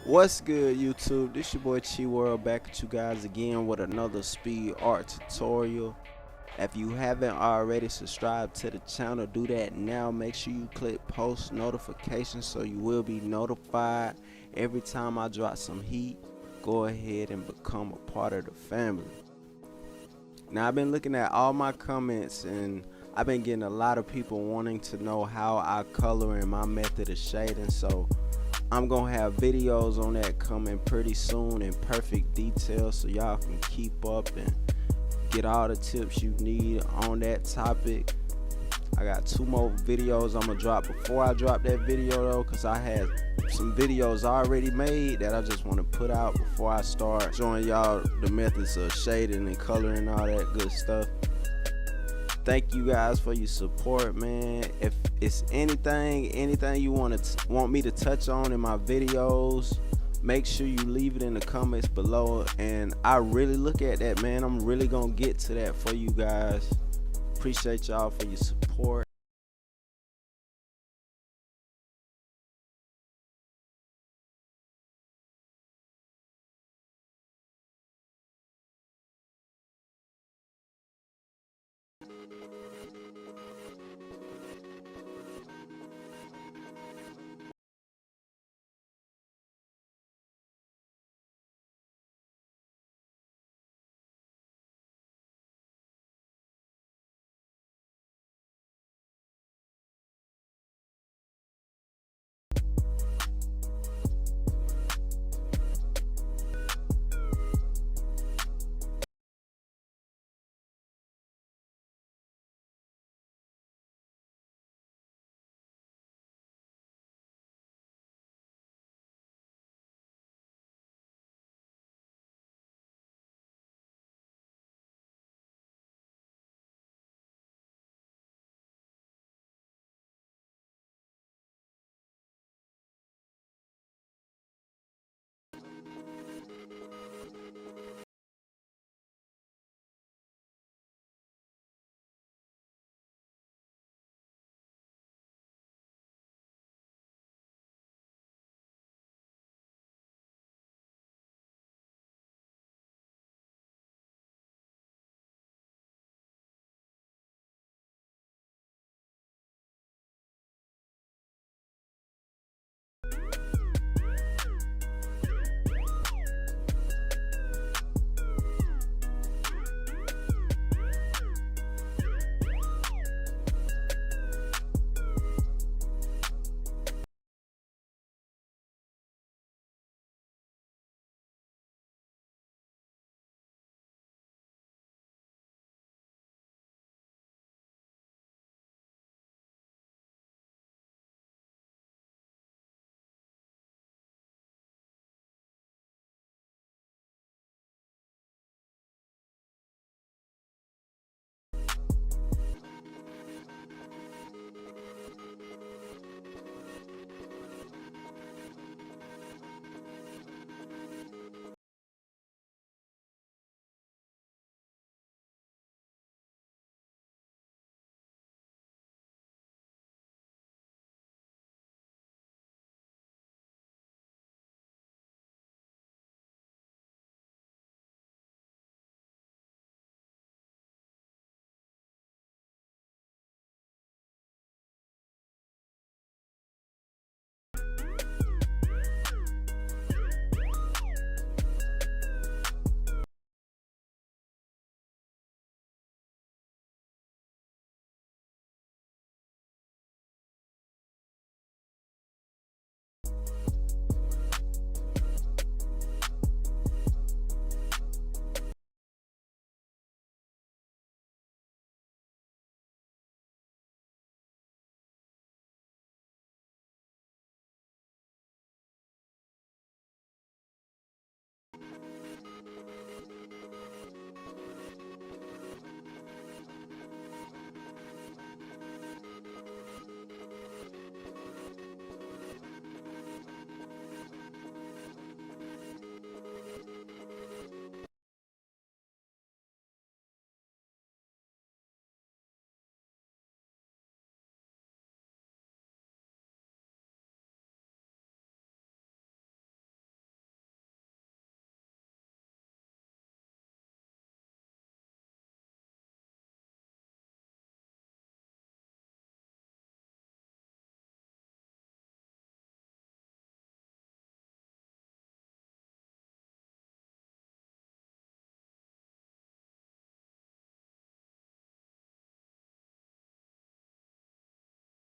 What's good, YouTube? This your boy Chi World back at you guys again with another speed art tutorial. If you haven't already subscribed to the channel, do that now. Make sure you click post notifications so you will be notified every time I drop some heat. Go ahead and become a part of the family. Now, I've been looking at all my comments and I've been getting a lot of people wanting to know how I color and my method of shading, so I'm gonna have videos on that coming pretty soon in perfect detail so y'all can keep up and get all the tips you need on that topic. I got 2 more videos I'm gonna drop before I drop that video though, because I had some videos already made that I just want to put out before I start showing y'all the methods of shading and coloring, all that good stuff. Thank you guys for your support, man. If it's anything you want me to touch on in my videos, make sure you leave it in the comments below, and I really look at that, man. I'm really gonna get to that for you guys. Appreciate y'all for your support.